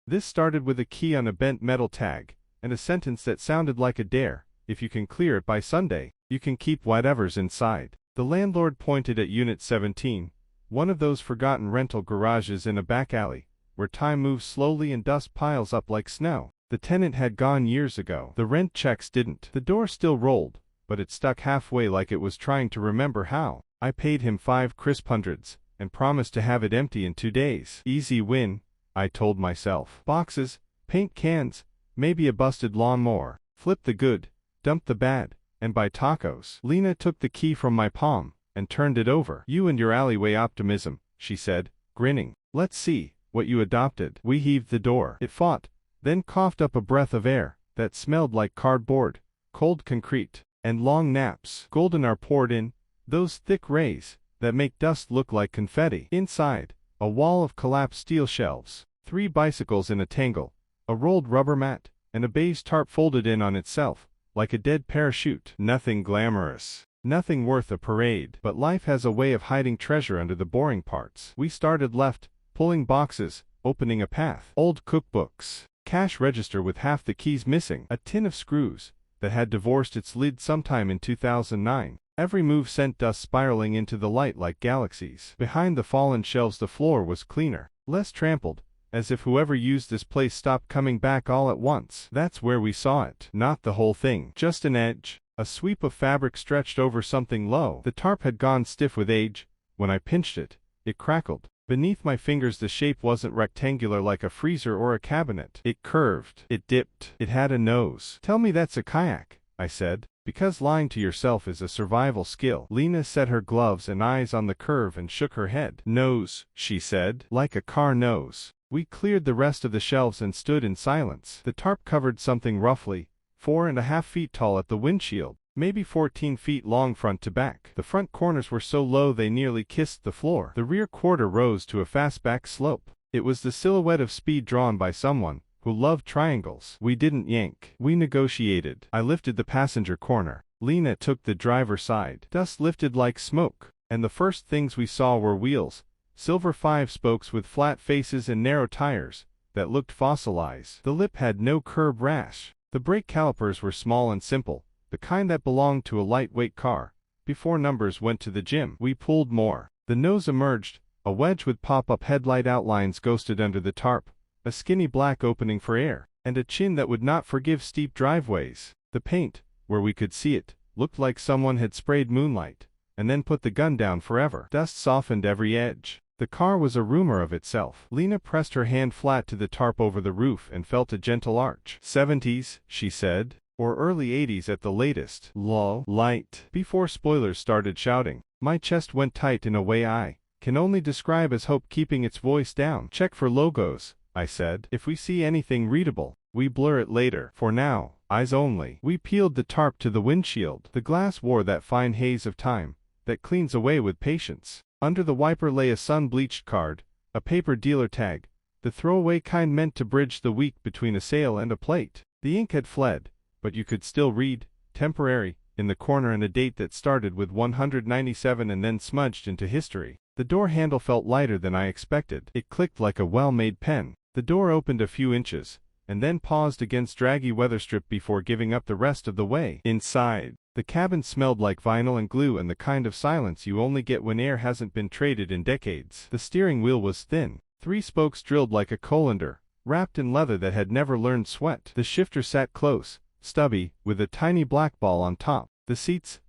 This started with a key on a bent metal tag, and a sentence that sounded like a dare: if you can clear it by Sunday, you can keep whatever's inside. The landlord pointed at Unit 17, one of those forgotten rental garages in a back alley, where time moves slowly and dust piles up like snow. The tenant had gone years ago. The rent checks didn't. The door still rolled, but it stuck halfway like it was trying to remember how. I paid him 5 crisp hundreds, and promised to have it empty in 2 days. Easy win, I told myself. Boxes, paint cans, maybe a busted lawnmower. Flip the good, dump the bad, and buy tacos. Lena took the key from my palm, and turned it over. You and your alleyway optimism, she said, grinning. Let's see what you adopted. We heaved the door. It fought, then coughed up a breath of air that smelled like cardboard, cold concrete, and long naps. Golden hour poured in, those thick rays that make dust look like confetti. Inside, a wall of collapsed steel shelves, 3 bicycles in a tangle, a rolled rubber mat, and a beige tarp folded in on itself, like a dead parachute. Nothing glamorous, nothing worth a parade, but life has a way of hiding treasure under the boring parts. We started left, pulling boxes, opening a path. Old cookbooks, cash register with half the keys missing, a tin of screws that had divorced its lid sometime in 2009. Every move sent dust spiraling into the light like galaxies. Behind the fallen shelves the floor was cleaner, less trampled, as if whoever used this place stopped coming back all at once. That's where we saw it. Not the whole thing, just an edge, a sweep of fabric stretched over something low. The tarp had gone stiff with age. When I pinched it, it crackled. Beneath my fingers the shape wasn't rectangular like a freezer or a cabinet. It curved. It dipped. It had a nose. Tell me that's a kayak, I said, because lying to yourself is a survival skill. Lena set her gloves and eyes on the curve and shook her head. Nose, she said, like a car nose. We cleared the rest of the shelves and stood in silence. The tarp covered something roughly 4.5 feet tall at the windshield, maybe 14 feet long front to back. The front corners were so low they nearly kissed the floor. The rear quarter rose to a fast-back slope. It was the silhouette of speed drawn by someone who loved triangles. We didn't yank. We negotiated. I lifted the passenger corner. Lena took the driver's side. Dust lifted like smoke, and the first things we saw were wheels, silver 5-spokes with flat faces and narrow tires that looked fossilized. The lip had no curb rash. The brake calipers were small and simple, the kind that belonged to a lightweight car. Before numbers went to the gym. We pulled more. The nose emerged, a wedge with pop-up headlight outlines ghosted under the tarp, a skinny black opening for air, and a chin that would not forgive steep driveways. The paint, where we could see it, looked like someone had sprayed moonlight, and then put the gun down forever. Dust softened every edge. The car was a rumor of itself. Lena pressed her hand flat to the tarp over the roof and felt a gentle arch. 70s, she said. Or early 80s at the latest. Low light. Before spoilers started shouting, my chest went tight in a way I can only describe as hope keeping its voice down. Check for logos, I said. If we see anything readable, we blur it later. For now, eyes only. We peeled the tarp to the windshield. The glass wore that fine haze of time that cleans away with patience. Under the wiper lay a sun-bleached card, a paper dealer tag, the throwaway kind meant to bridge the week between a sale and a plate. The ink had fled, but you could still read, temporary, in the corner, and a date that started with 197 and then smudged into history. The door handle felt lighter than I expected. It clicked like a well-made pen. The door opened a few inches, and then paused against draggy weather strip before giving up the rest of the way. Inside, the cabin smelled like vinyl and glue and the kind of silence you only get when air hasn't been traded in decades. The steering wheel was thin, 3 spokes drilled like a colander, wrapped in leather that had never learned sweat. The shifter sat close, stubby, with a tiny black ball on top. The seats,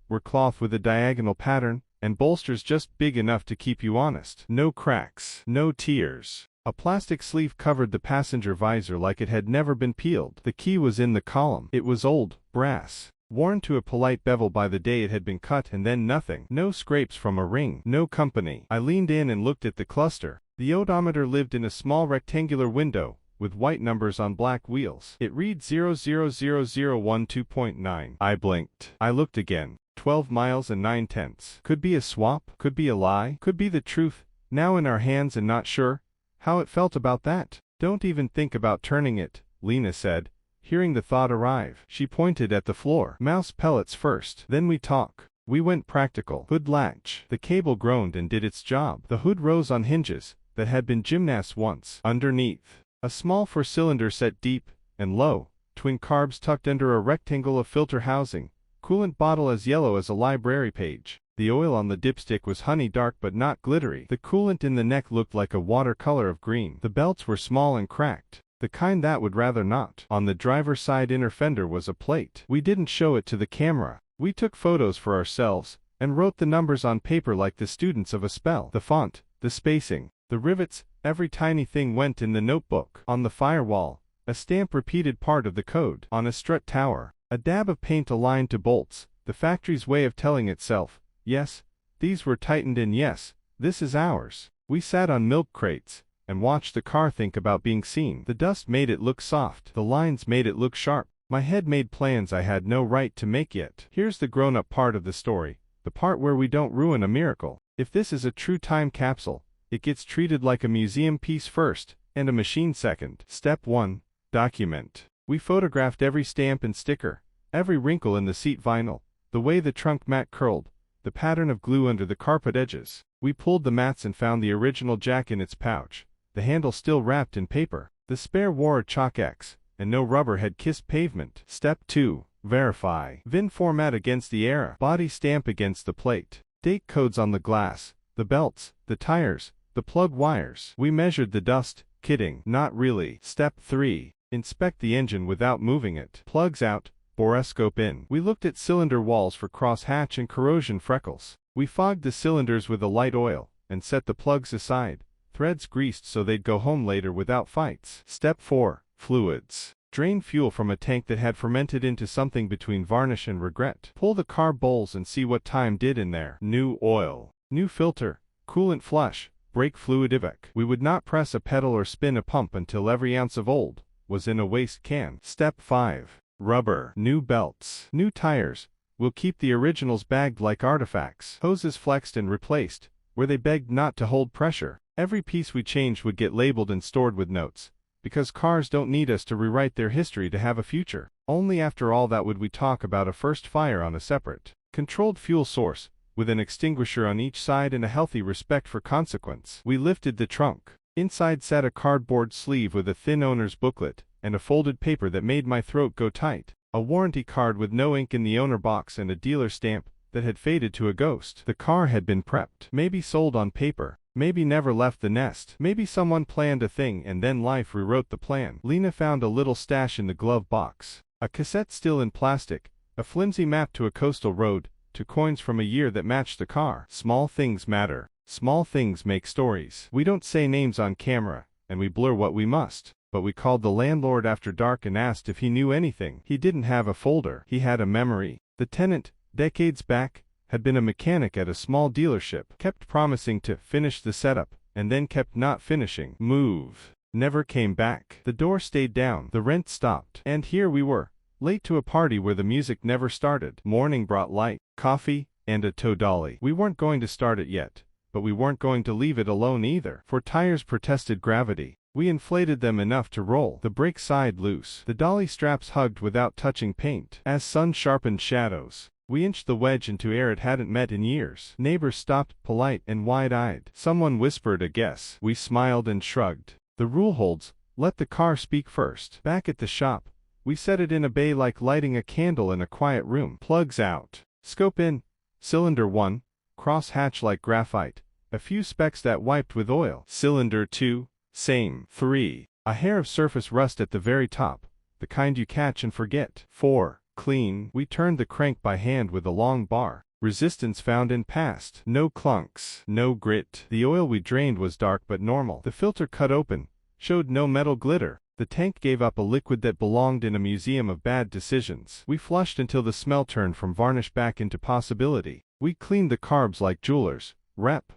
were cloth with a diagonal pattern, and bolsters just big enough to keep you honest. No cracks, no tears. A plastic sleeve covered the passenger visor like it had never been peeled. The key was in the column. It was old, brass, worn to a polite bevel by the day it had been cut, and then nothing. No scrapes from a ring. No company. I leaned in and looked at the cluster. The odometer lived in a small rectangular window, with white numbers on black wheels. It read 000012.9. I blinked. I looked again. 12 miles and 9/10. Could be a swap. Could be a lie. Could be the truth. Now in our hands and not sure how it felt about that. Don't even think about turning it, Lena said, hearing the thought arrive. She pointed at the floor. Mouse pellets first. Then we talk. We went practical. Hood latch. The cable groaned and did its job. The hood rose on hinges, that had been gymnasts once. Underneath, a small 4-cylinder set deep and low, twin carbs tucked under a rectangle of filter housing, coolant bottle as yellow as a library page. The oil on the dipstick was honey dark but not glittery. The coolant in the neck looked like a watercolor of green. The belts were small and cracked, the kind that would rather not. On the driver's side inner fender was a plate. We didn't show it to the camera. We took photos for ourselves and wrote the numbers on paper like the students of a spell. The font, the spacing, the rivets, every tiny thing went in the notebook. On the firewall, a stamp repeated part of the code. On a strut tower, a dab of paint aligned to bolts, the factory's way of telling itself, yes, these were tightened and yes, this is ours. We sat on milk crates and watched the car think about being seen. The dust made it look soft. The lines made it look sharp. My head made plans I had no right to make yet. Here's the grown-up part of the story, the part where we don't ruin a miracle. If this is a true time capsule, it gets treated like a museum piece first and a machine second. Step 1. Document. We photographed every stamp and sticker, every wrinkle in the seat vinyl, the way the trunk mat curled, the pattern of glue under the carpet edges. We pulled the mats and found the original jack in its pouch, the handle still wrapped in paper. The spare wore a chalk X, and no rubber had kissed pavement. Step 2. Verify. VIN format against the era. Body stamp against the plate. Date codes on the glass, the belts, the tires, the plug wires. We measured the dust. Kidding. Not really. Step 3. Inspect the engine without moving it. Plugs out, borescope in. We looked at cylinder walls for crosshatch and corrosion freckles. We fogged the cylinders with a light oil and set the plugs aside, threads greased so they'd go home later without fights. Step 4. Fluids. Drain fuel from a tank that had fermented into something between varnish and regret. Pull the carb bowls and see what time did in there. New oil. New filter. Coolant flush. Brake fluid evac. We would not press a pedal or spin a pump until every ounce of old was in a waste can. Step 5. Rubber. New belts. New tires. We'll keep the originals bagged like artifacts. Hoses flexed and replaced, where they begged not to hold pressure. Every piece we changed would get labeled and stored with notes, because cars don't need us to rewrite their history to have a future. Only after all that would we talk about a first fire on a separate, controlled fuel source, with an extinguisher on each side and a healthy respect for consequence. We lifted the trunk. Inside sat a cardboard sleeve with a thin owner's booklet, and a folded paper that made my throat go tight. A warranty card with no ink in the owner box and a dealer stamp that had faded to a ghost. The car had been prepped. Maybe sold on paper. Maybe never left the nest. Maybe someone planned a thing and then life rewrote the plan. Lena found a little stash in the glove box. A cassette still in plastic, a flimsy map to a coastal road, 2 coins from a year that matched the car. Small things matter. Small things make stories. We don't say names on camera, and we blur what we must. But we called the landlord after dark and asked if he knew anything. He didn't have a folder. He had a memory. The tenant, decades back, had been a mechanic at a small dealership. Kept promising to finish the setup, and then kept not finishing. Move. Never came back. The door stayed down. The rent stopped. And here we were, late to a party where the music never started. Morning brought light, coffee, and a tow dolly. We weren't going to start it yet, but we weren't going to leave it alone either. For tires protested gravity. We inflated them enough to roll. The brake side loose. The dolly straps hugged without touching paint. As sun sharpened shadows, we inched the wedge into air it hadn't met in years. Neighbors stopped, polite and wide-eyed. Someone whispered a guess. We smiled and shrugged. The rule holds, let the car speak first. Back at the shop, we set it in a bay like lighting a candle in a quiet room. Plugs out. Scope in. Cylinder 1, cross hatch like graphite. A few specks that wiped with oil. Cylinder 2. Same. 3. A hair of surface rust at the very top, the kind you catch and forget. 4. Clean. We turned the crank by hand with a long bar. Resistance found and passed. No clunks. No grit. The oil we drained was dark but normal. The filter cut open, showed no metal glitter. The tank gave up a liquid that belonged in a museum of bad decisions. We flushed until the smell turned from varnish back into possibility. We cleaned the carbs like jewelers. Rep.